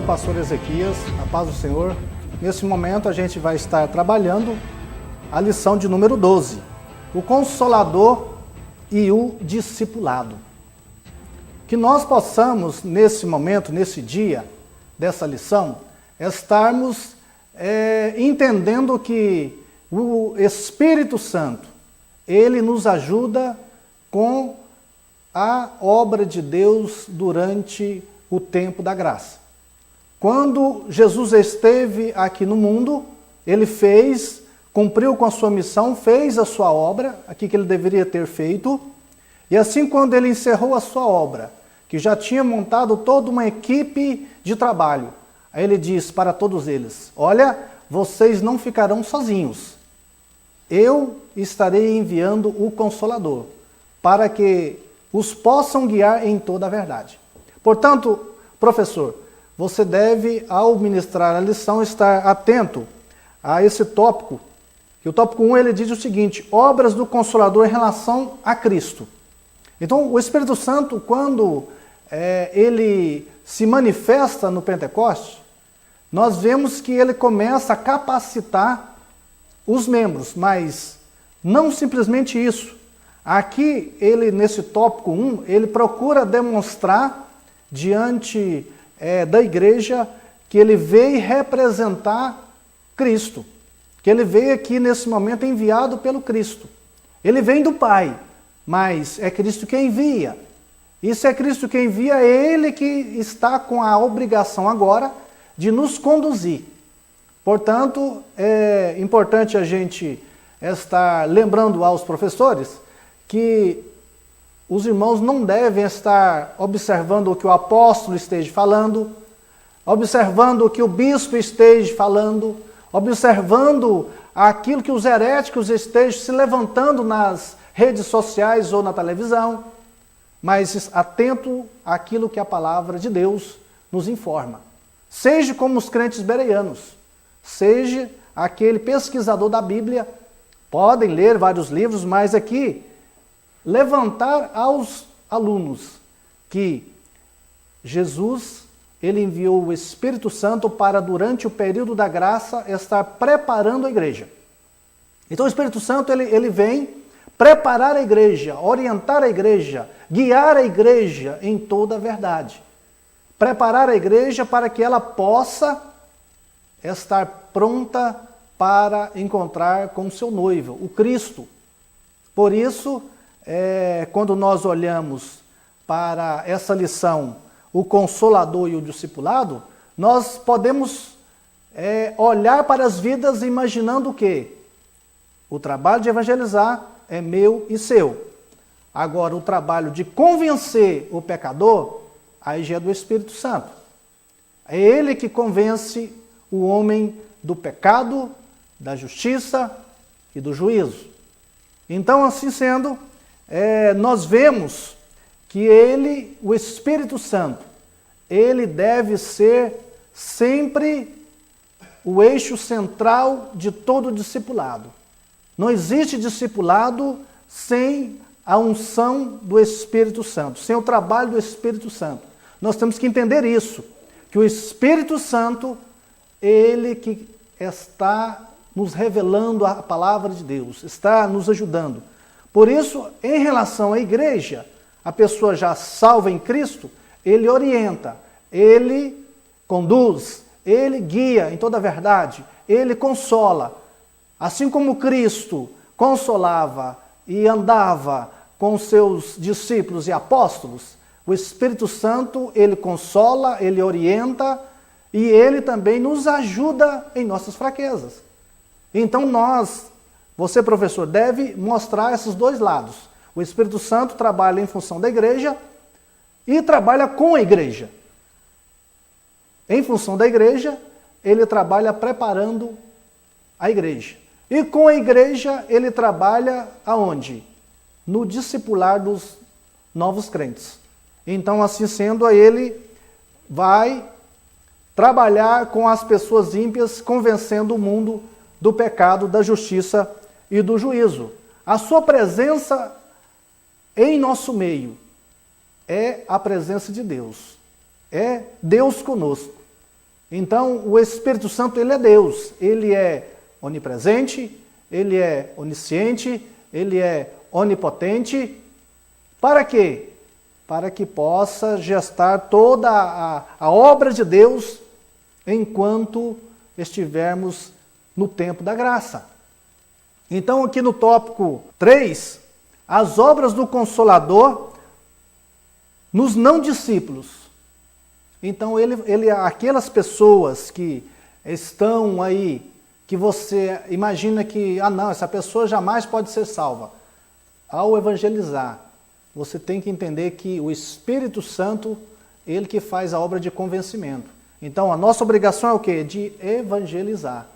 o pastor Ezequias, a paz do Senhor. Nesse momento a gente vai estar trabalhando a lição de número 12, o Consolador e o Discipulado. Que nós possamos, nesse momento, nesse dia dessa lição, estarmos entendendo que o Espírito Santo, ele nos ajuda com a obra de Deus durante o tempo da graça. Quando Jesus esteve aqui no mundo, ele cumpriu com a sua missão, fez a sua obra, aqui que ele deveria ter feito, e assim quando ele encerrou a sua obra, que já tinha montado toda uma equipe de trabalho, aí ele diz para todos eles: olha, vocês não ficarão sozinhos, eu estarei enviando o Consolador, para que os possam guiar em toda a verdade. Portanto, professor, você deve, ao ministrar a lição, estar atento a esse tópico, que o tópico 1 ele diz o seguinte: obras do Consolador em relação a Cristo. Então, o Espírito Santo, quando ele se manifesta no Pentecoste, nós vemos que ele começa a capacitar os membros, mas não simplesmente isso. Aqui, nesse tópico 1, ele procura demonstrar diante da igreja que ele veio representar Cristo, que ele veio aqui nesse momento enviado pelo Cristo. Ele vem do Pai, mas é Cristo quem envia. E se é Cristo quem envia, é Ele que está com a obrigação agora de nos conduzir. Portanto, é importante a gente estar lembrando aos professores que os irmãos não devem estar observando o que o apóstolo esteja falando, observando o que o bispo esteja falando, observando aquilo que os heréticos estejam se levantando nas redes sociais ou na televisão, mas atento àquilo que a palavra de Deus nos informa. Seja como os crentes bereanos, seja aquele pesquisador da Bíblia, podem ler vários livros, mas aqui levantar aos alunos que Jesus, ele enviou o Espírito Santo para, durante o período da graça, estar preparando a igreja. Então o Espírito Santo, ele vem preparar a igreja, orientar a igreja, guiar a igreja em toda a verdade. Preparar a igreja para que ela possa estar pronta para encontrar com o seu noivo, o Cristo. Por isso, quando nós olhamos para essa lição, o Consolador e o Discipulado, nós podemos olhar para as vidas imaginando o quê? O trabalho de evangelizar é meu e seu. Agora, o trabalho de convencer o pecador, aí já é do Espírito Santo. É ele que convence o homem do pecado, da justiça e do juízo. Então, assim sendo, nós vemos que ele, o Espírito Santo, ele deve ser sempre o eixo central de todo discipulado. Não existe discipulado sem a unção do Espírito Santo, sem o trabalho do Espírito Santo. Nós temos que entender isso, que o Espírito Santo, ele que está nos revelando a palavra de Deus, está nos ajudando. Por isso, em relação à igreja, a pessoa já salva em Cristo, ele orienta, ele conduz, ele guia em toda a verdade, ele consola. Assim como Cristo consolava e andava com seus discípulos e apóstolos, o Espírito Santo, ele consola, ele orienta e ele também nos ajuda em nossas fraquezas. Então você professor, deve mostrar esses dois lados. O Espírito Santo trabalha em função da igreja e trabalha com a igreja. Em função da igreja, ele trabalha preparando a igreja. E com a igreja, ele trabalha aonde? No discipular dos novos crentes. Então, assim sendo, ele vai trabalhar com as pessoas ímpias, convencendo o mundo do pecado, da justiça e do juízo. A sua presença em nosso meio é a presença de Deus. É Deus conosco. Então, o Espírito Santo, ele é Deus. Ele é onipresente, ele é onisciente, ele é onipotente. Para quê? Para que possa gestar toda a obra de Deus enquanto estivermos no tempo da graça. Então, aqui no tópico 3, as obras do Consolador nos não discípulos. Então, aquelas pessoas que estão aí, que você imagina que, não, essa pessoa jamais pode ser salva. Ao evangelizar, você tem que entender que o Espírito Santo, ele que faz a obra de convencimento. Então, a nossa obrigação é o quê? De evangelizar.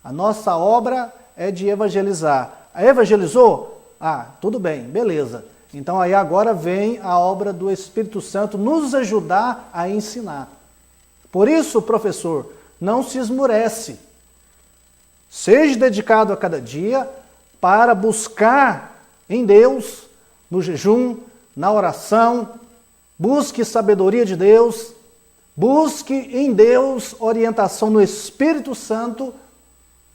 A nossa obra é de evangelizar. Evangelizou? Tudo bem, beleza. Então, aí agora vem a obra do Espírito Santo nos ajudar a ensinar. Por isso, professor, não se esmurece. Seja dedicado a cada dia para buscar em Deus, no jejum, na oração, busque sabedoria de Deus, busque em Deus orientação no Espírito Santo,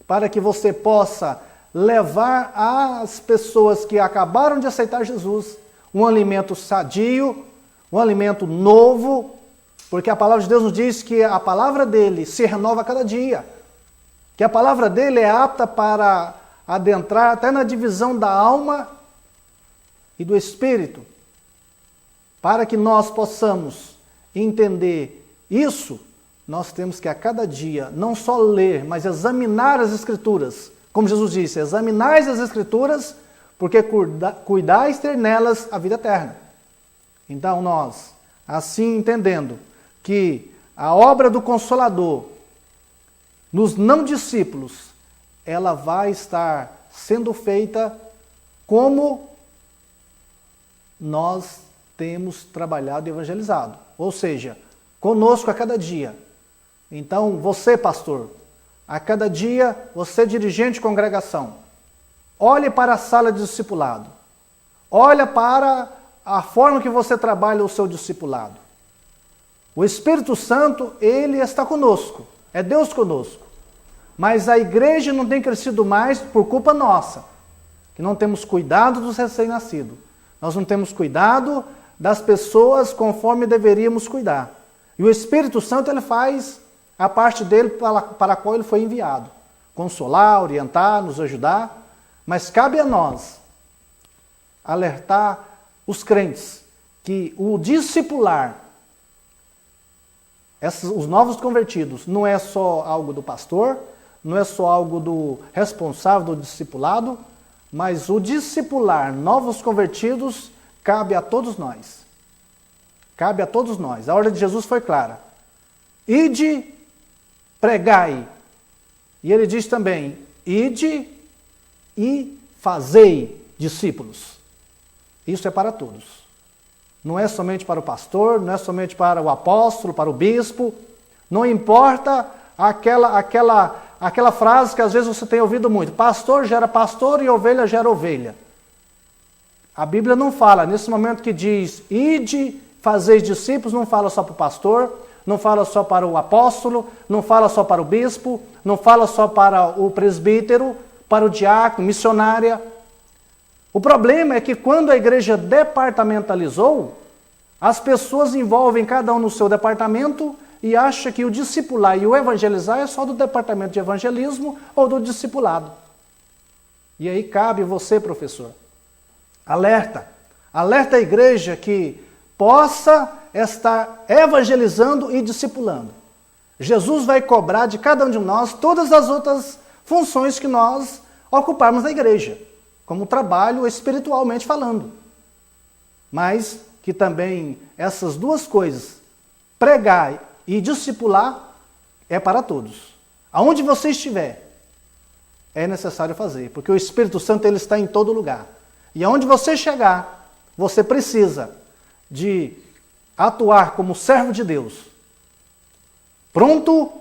para que você possa levar às pessoas que acabaram de aceitar Jesus um alimento sadio, um alimento novo, porque a palavra de Deus nos diz que a palavra dele se renova a cada dia, que a palavra dele é apta para adentrar até na divisão da alma e do Espírito, para que nós possamos entender isso, nós temos que a cada dia não só ler, mas examinar as Escrituras. Como Jesus disse, examinais as Escrituras, porque cuidais ter nelas a vida eterna. Então nós, assim entendendo que a obra do Consolador nos não discípulos, ela vai estar sendo feita como nós temos trabalhado e evangelizado. Ou seja, conosco a cada dia. Então, você, pastor, a cada dia, você, dirigente de congregação, olhe para a sala de discipulado. Olha para a forma que você trabalha o seu discipulado. O Espírito Santo, ele está conosco. É Deus conosco. Mas a igreja não tem crescido mais por culpa nossa, que não temos cuidado dos recém-nascidos. Nós não temos cuidado das pessoas conforme deveríamos cuidar. E o Espírito Santo, ele faz a parte dele para a qual ele foi enviado. Consolar, orientar, nos ajudar. Mas cabe a nós alertar os crentes que o discipular, os novos convertidos, não é só algo do pastor, não é só algo do responsável do discipulado, mas o discipular novos convertidos cabe a todos nós. Cabe a todos nós. A ordem de Jesus foi clara. Ide, pregai. E ele diz também, ide e fazei discípulos. Isso é para todos. Não é somente para o pastor, não é somente para o apóstolo, para o bispo. Não importa aquela frase que às vezes você tem ouvido muito. Pastor gera pastor e ovelha gera ovelha. A Bíblia não fala, nesse momento que diz, ide, fazeis discípulos, não fala só para o pastor, não fala só para o apóstolo, não fala só para o bispo, não fala só para o presbítero, para o diácono, missionária. O problema é que quando a igreja departamentalizou, as pessoas envolvem cada um no seu departamento e acham que o discipular e o evangelizar é só do departamento de evangelismo ou do discipulado. E aí cabe você, professor, alerta a igreja que possa estar evangelizando e discipulando. Jesus vai cobrar de cada um de nós todas as outras funções que nós ocuparmos na igreja, como trabalho espiritualmente falando. Mas que também essas duas coisas, pregar e discipular, é para todos. Aonde você estiver, é necessário fazer, porque o Espírito Santo ele está em todo lugar. E aonde você chegar, você precisa de atuar como servo de Deus, pronto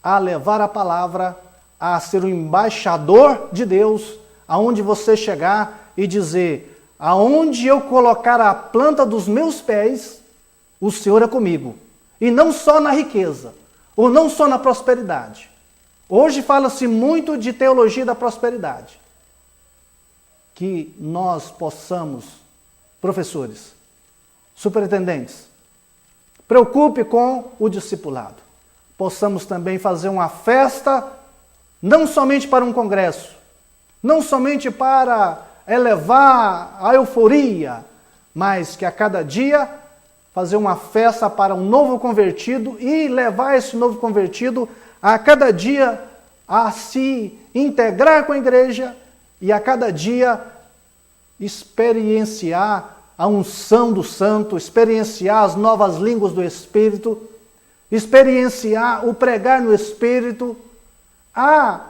a levar a palavra, a ser o embaixador de Deus, aonde você chegar e dizer, aonde eu colocar a planta dos meus pés, o Senhor é comigo. E não só na riqueza, ou não só na prosperidade. Hoje fala-se muito de teologia da prosperidade. Que nós possamos, professores, superintendentes, preocupe com o discipulado. Possamos também fazer uma festa, não somente para um congresso, não somente para elevar a euforia, mas que a cada dia fazer uma festa para um novo convertido e levar esse novo convertido a cada dia a se integrar com a igreja e a cada dia experienciar a unção do Santo, experienciar as novas línguas do Espírito, experienciar o pregar no Espírito, a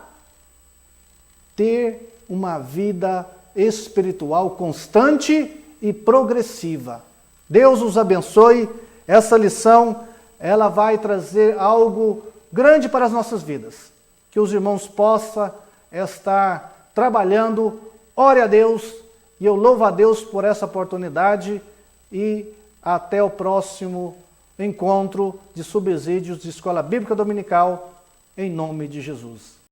ter uma vida espiritual constante e progressiva. Deus os abençoe. Essa lição, ela vai trazer algo grande para as nossas vidas. Que os irmãos possam estar trabalhando. Ore a Deus. E eu louvo a Deus por essa oportunidade. E até o próximo encontro de subsídios de Escola Bíblica Dominical, em nome de Jesus.